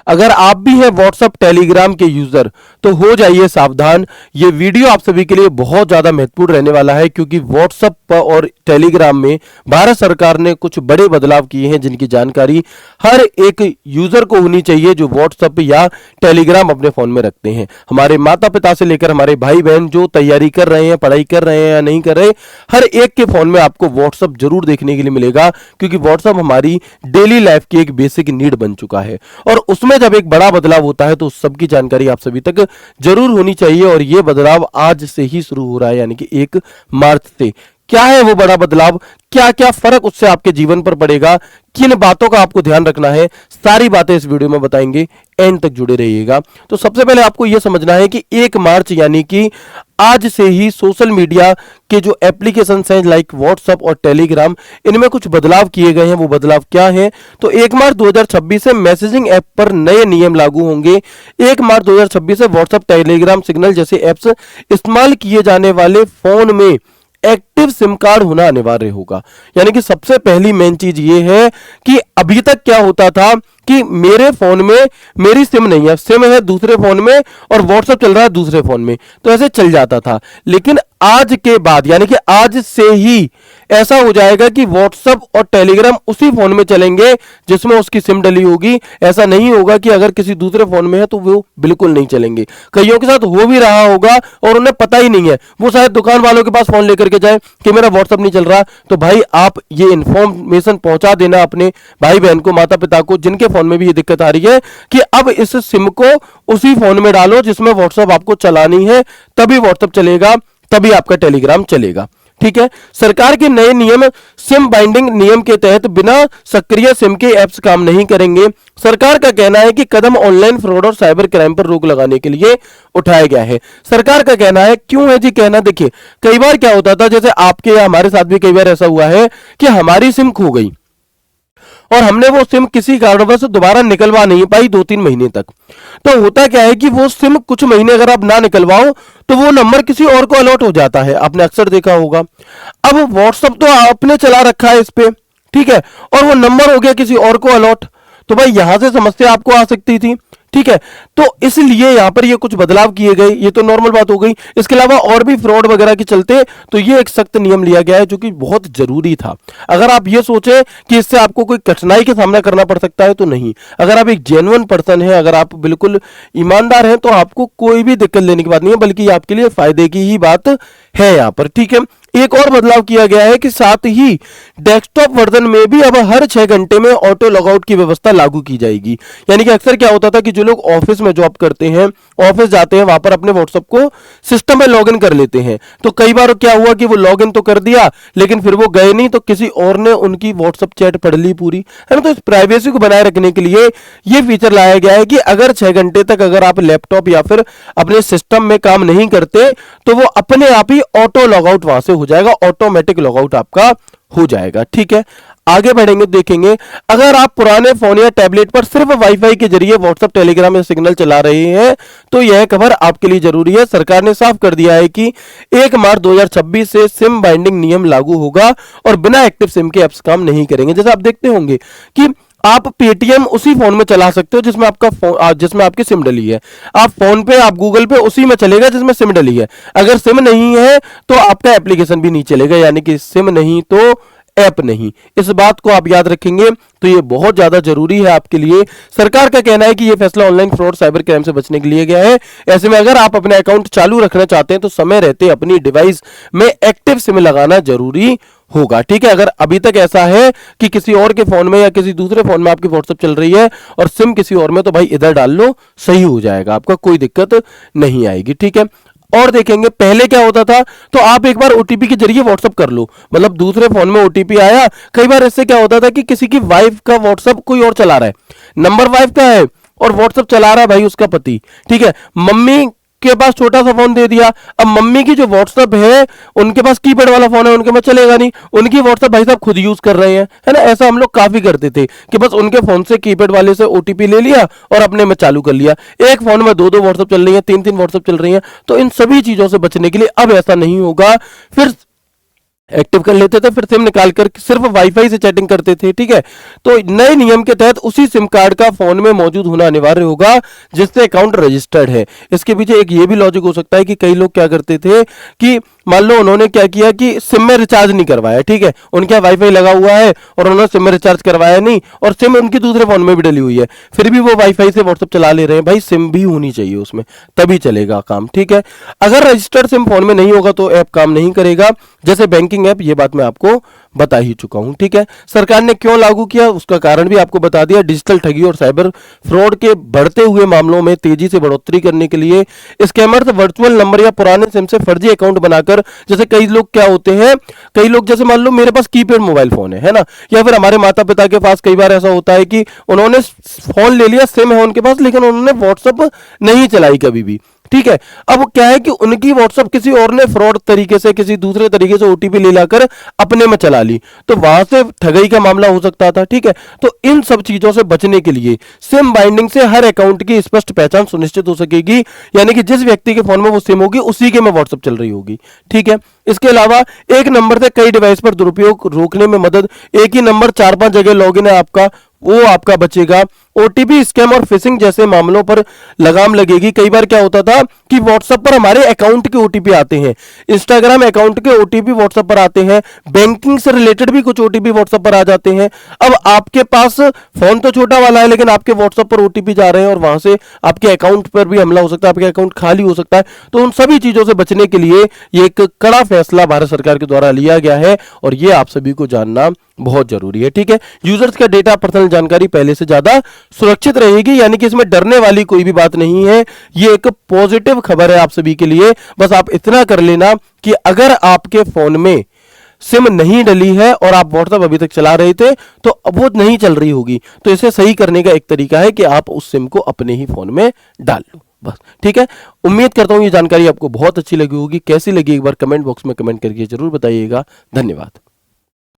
अगर आप भी हैं व्हाट्सएप टेलीग्राम के यूजर तो हो जाइए सावधान। ये वीडियो आप सभी के लिए बहुत ज्यादा महत्वपूर्ण रहने वाला है, क्योंकि व्हाट्सएप और टेलीग्राम में भारत सरकार ने कुछ बड़े बदलाव किए हैं, जिनकी जानकारी हर एक यूजर को होनी चाहिए जो व्हाट्सएप या टेलीग्राम अपने फोन में रखते हैं। हमारे माता पिता से लेकर हमारे भाई बहन जो तैयारी कर रहे हैं, पढ़ाई कर रहे हैं या नहीं कर रहे, हर एक के फोन में आपको व्हाट्सएप जरूर देखने के लिए मिलेगा, क्योंकि व्हाट्सएप हमारी डेली लाइफ की एक बेसिक नीड बन चुका है। और उसमें जब एक बड़ा बदलाव होता है तो उस सब की जानकारी आप सभी तक जरूर होनी चाहिए। और यह बदलाव आज से ही शुरू हो रहा है, यानी कि 1 मार्च से। क्या है वो बड़ा बदलाव, क्या क्या फर्क उससे आपके जीवन पर पड़ेगा, किन बातों का आपको ध्यान रखना है, सारी बातें इस वीडियो में बताएंगे, एंड तक जुड़े रहिएगा। तो सबसे पहले आपको यह समझना है कि 1 मार्च यानी कि आज से ही सोशल मीडिया के जो एप्लीकेशंस हैं लाइक व्हाट्सएप और टेलीग्राम, इनमें कुछ बदलाव किए गए हैं। वो बदलाव क्या है? तो 1 मार्च 2026 से मैसेजिंग ऐप पर नए नियम लागू होंगे। 1 मार्च 2026 से व्हाट्सएप, टेलीग्राम, सिग्नल जैसे ऐप्स इस्तेमाल किए जाने वाले फोन में एक्टिव सिम कार्ड होना अनिवार्य होगा। यानी कि सबसे पहली मेन चीज ये है कि अभी तक क्या होता था कि मेरे फोन में मेरी सिम नहीं है, सिम है दूसरे फोन में और व्हाट्सएप चल रहा है दूसरे फोन में, तो ऐसे चल जाता था। लेकिन आज के बाद यानी कि आज से ही ऐसा हो जाएगा कि व्हाट्सएप और टेलीग्राम उसी फोन में चलेंगे जिसमें उसकी सिम डली होगी। ऐसा नहीं होगा कि अगर किसी दूसरे फोन में है तो वो बिल्कुल नहीं चलेंगे। कईयों के साथ हो भी रहा होगा और उन्हें पता ही नहीं है, वो शायद दुकान वालों के पास फोन लेकर के जाए कि मेरा व्हाट्सएप नहीं चल रहा। तो भाई आप ये इंफॉर्मेशन पहुंचा देना अपने भाई बहन को, माता पिता को, जिनके फोन में भी ये दिक्कत आ रही है कि अब इस सिम को उसी फोन में डालो जिसमें व्हाट्सएप आपको चलानी है, तभी व्हाट्सएप चलेगा, तभी आपका टेलीग्राम चलेगा। ठीक है। सरकार के नए नियम सिम बाइंडिंग नियम के तहत बिना सक्रिय सिम के ऐप्स काम नहीं करेंगे। सरकार का कहना है कि कदम ऑनलाइन फ्रॉड और साइबर क्राइम पर रोक लगाने के लिए उठाया गया है। सरकार का कहना है, क्यों है जी कहना? देखिए, कई बार क्या होता था, जैसे आपके या हमारे साथ भी कई बार ऐसा हुआ है कि हमारी सिम खो गई और हमने वो सिम किसी कारणवश दोबारा निकलवा नहीं पाई 2-3 महीने तक। तो होता क्या है कि वो सिम कुछ महीने अगर आप ना निकलवाओ तो वो नंबर किसी और को अलॉट हो जाता है, आपने अक्सर देखा होगा। अब व्हाट्सएप तो आपने चला रखा है इस पे, ठीक है, और वो नंबर हो गया किसी और को अलॉट, तो भाई यहां से समस्या आपको आ सकती थी। ठीक है, तो इसलिए यहां पर ये कुछ बदलाव किए गए, ये तो नॉर्मल बात हो गई। इसके अलावा और भी फ्रॉड वगैरह के चलते तो ये एक सख्त नियम लिया गया है जो कि बहुत जरूरी था। अगर आप ये सोचे कि इससे आपको कोई कठिनाई का सामना करना पड़ सकता है तो नहीं। अगर आप एक जेन्युइन पर्सन है, अगर आप बिल्कुल ईमानदार हैं, तो आपको कोई भी दिक्कत लेने की बात नहीं है, बल्कि आपके लिए फायदे की ही बात है यहां पर। ठीक है, एक और बदलाव किया गया है कि साथ ही डेस्कटॉप वर्जन में भी अब हर 6 घंटे में ऑटो लॉगआउट की व्यवस्था लागू की जाएगी। यानी कि अक्सर क्या होता था कि जो लोग ऑफिस में जॉब करते हैं, ऑफिस जाते हैं, वहां पर अपने व्हाट्सएप को सिस्टम में लॉगिन कर लेते हैं, तो कई बार क्या हुआ कि वो लॉगिन तो कर दिया लेकिन फिर वो गए नहीं, तो किसी और ने उनकी व्हाट्सएप चैट पढ़ ली पूरी, है ना। तो इस प्राइवेसी को बनाए रखने के लिए ये फीचर लाया गया है कि अगर 6 घंटे तक अगर आप लैपटॉप या फिर अपने सिस्टम में काम नहीं करते तो वो अपने आप ही ऑटो लॉगआउट वहां से हो जाएगा, ऑटोमेटिक लॉगआउट आपका हो जाएगा। ठीक है, आगे बढ़ेंगे, देखेंगे अगर आप पुराने फोन या टैबलेट पर सिर्फ वाईफाई के जरिए व्हाट्सएप, टेलीग्राम या सिग्नल चला रहे हैं तो यह खबर आपके लिए जरूरी है। सरकार ने साफ कर दिया है कि 1 मार्च 2026 से सिम बाइंडिंग नियम लागू होगा और बिना एक्टिव सिम के ऐप्स काम नहीं करेंगे। जैसे आप देखते होंगे कि आप पेटीएम उसी फोन में चला सकते हो जिसमें आपका फोन, जिसमें आपकी सिम डली है। आप फोन पे, आप गूगल पे उसी में चलेगा जिसमें सिम डली है। अगर सिम नहीं है तो आपका एप्लीकेशन भी नहीं चलेगा, यानी कि सिम नहीं तो ऐप नहीं। इस बात को आप याद रखेंगे, तो ये बहुत ज्यादा जरूरी है आपके लिए। सरकार का कहना है कि ये फैसला ऑनलाइन फ्रॉड, साइबर क्राइम से बचने के लिए गया है। ऐसे में अगर आप अपने अकाउंट चालू रखना चाहते हैं तो समय रहते अपनी डिवाइस में एक्टिव सिम लगाना जरूरी होगा। ठीक है, अगर अभी तक ऐसा है कि किसी और के फोन में या किसी दूसरे फोन में आपकी व्हाट्सएप चल रही है और सिम किसी और में, तो भाई इधर डाल लो, सही हो जाएगा, आपका कोई दिक्कत नहीं आएगी। ठीक है, और देखेंगे पहले क्या होता था, तो आप एक बार ओटीपी के जरिए व्हाट्सएप कर लो, मतलब दूसरे फोन में ओटीपी आया। कई बार इससे क्या होता था कि किसी की वाइफ का व्हाट्सएप कोई और चला रहा है, नंबर वाइफ का है और व्हाट्सएप चला रहा है भाई उसका पति। ठीक है, मम्मी के पास छोटा सा फोन दे दिया, अब मम्मी की जो व्हाट्सएप है, उनके पास कीपैड वाला फोन है, उनके में चलेगा नहीं, उनकी व्हाट्सएप भाई साहब खुद यूज कर रहे हैं, है ना। ऐसा हम लोग काफी करते थे कि बस उनके फोन से, कीपैड वाले से ओटीपी ले लिया और अपने में चालू कर लिया। एक फोन में 2-2 व्हाट्सएप चल रही है, 3-3 व्हाट्सएप चल रही है। तो इन सभी चीजों से बचने के लिए अब ऐसा नहीं होगा। फिर एक्टिव कर लेते थे, फिर सिम निकाल कर सिर्फ वाईफाई से चैटिंग करते थे। ठीक है, तो नए नियम के तहत उसी सिम कार्ड का फोन में मौजूद होना अनिवार्य होगा जिससे अकाउंट रजिस्टर्ड है। इसके पीछे एक ये भी लॉजिक हो सकता है कि कई लोग क्या करते थे कि मान लो उन्होंने क्या किया कि सिम में रिचार्ज नहीं करवाया, ठीक है, उनके यहाँ वाईफाई लगा हुआ है और उन्होंने सिम में रिचार्ज करवाया नहीं और सिम उनकी दूसरे फोन में भी डली हुई है, फिर भी वो वाईफाई से व्हाट्सएप चला ले रहे हैं। भाई सिम भी होनी चाहिए उसमें, तभी चलेगा काम। ठीक है, अगर रजिस्टर्ड सिम फोन में नहीं होगा तो ऐप काम नहीं करेगा, जैसे बैंकिंग ऐप। ये बात मैं आपको बता ही चुका हूं। ठीक है, सरकार ने क्यों लागू किया उसका कारण भी आपको बता दिया। डिजिटल ठगी और साइबर फ्रॉड के बढ़ते हुए मामलों में तेजी से बढ़ोतरी करने के लिए स्कैमर्स वर्चुअल नंबर या पुराने सिम से फर्जी अकाउंट बनाकर, जैसे कई लोग क्या होते हैं, कई लोग जैसे मान लो मेरे पास कीपैड मोबाइल फोन है ना, या फिर हमारे माता पिता के पास कई बार ऐसा होता है कि उन्होंने फोन ले लिया, सिम है उनके पास, लेकिन उन्होंने व्हाट्सएप नहीं चलाई कभी भी। ठीक है, अब क्या है कि उनकी व्हाट्सएप किसी और ने फ्रॉड तरीके से, किसी दूसरे तरीके से ओटीपी ले लाकर अपने में चला ली, तो वहां से ठगी का मामला हो सकता था। ठीक है, तो इन सब चीजों से बचने के लिए सिम बाइंडिंग से हर अकाउंट की स्पष्ट पहचान सुनिश्चित हो सकेगी, यानी कि जिस व्यक्ति के फोन में वो सिम होगी उसी के में व्हाट्सएप चल रही होगी। ठीक है, इसके अलावा एक नंबर से कई डिवाइस पर दुरुपयोग रोकने में मदद, एक ही नंबर 4-5 जगह लॉगिन है आपका, वो आपका बचेगा। ओटीपी स्कैम और फिशिंग जैसे मामलों पर लगाम लगेगी। कई बार क्या होता था कि व्हाट्सएप पर हमारे अकाउंट के ओटीपी आते हैं, इंस्टाग्राम अकाउंट के ओटीपी व्हाट्सएप पर आते हैं, बैंकिंग से रिलेटेड भी कुछ ओटीपी व्हाट्सएप पर आ जाते हैं। अब आपके पास फोन तो छोटा वाला है, लेकिन आपके व्हाट्सएप पर ओटीपी जा रहे हैं और वहां से आपके अकाउंट पर भी हमला हो सकता है, आपके अकाउंट खाली हो सकता है। तो उन सभी चीजों से बचने के लिए ये एक कड़ा फैसला भारत सरकार के द्वारा लिया गया है और ये आप सभी को जानना बहुत जरूरी है। ठीक है, यूजर्स का डेटा, पर्सनल जानकारी पहले से ज्यादा सुरक्षित रहेगी, यानी कि इसमें डरने वाली कोई भी बात नहीं है। ये एक पॉजिटिव खबर है आप सभी के लिए। बस आप इतना कर लेना कि अगर आपके फोन में सिम नहीं डली है और आप व्हाट्सएप अभी तक चला रहे थे तो अब वो नहीं चल रही होगी, तो इसे सही करने का एक तरीका है कि आप उस सिम को अपने ही फोन में डाल लो बस। ठीक है, उम्मीद करता हूं ये जानकारी आपको बहुत अच्छी लगी होगी। कैसी लगी एक बार कमेंट बॉक्स में कमेंट करके जरूर बताइएगा। धन्यवाद।